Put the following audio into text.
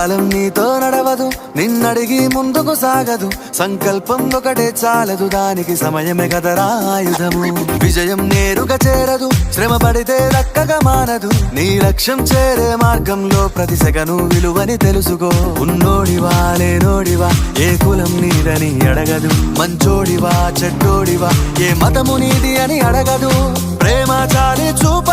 కాలం నీతో నడవదు, నిన్నడిగి ముందుకు సాగదు. సంకల్పం ఒకటే చాలదు, దానికి సమయమే కదరా ఆయుధము. విజయం నేరుగా చేరదు, శ్రమ పడితే దక్కగా మానదు. నీ లక్ష్యం చేరే మార్గంలో ప్రతి సెకను విలువని తెలుసుకో. ఉన్నోడివా లేనోడివా, ఏ కులం నీదని అడగదు. మంచోడివా చెడ్డోడివా, ఏ మతము నీది అని అడగదు. ప్రేమ చాలి చూపు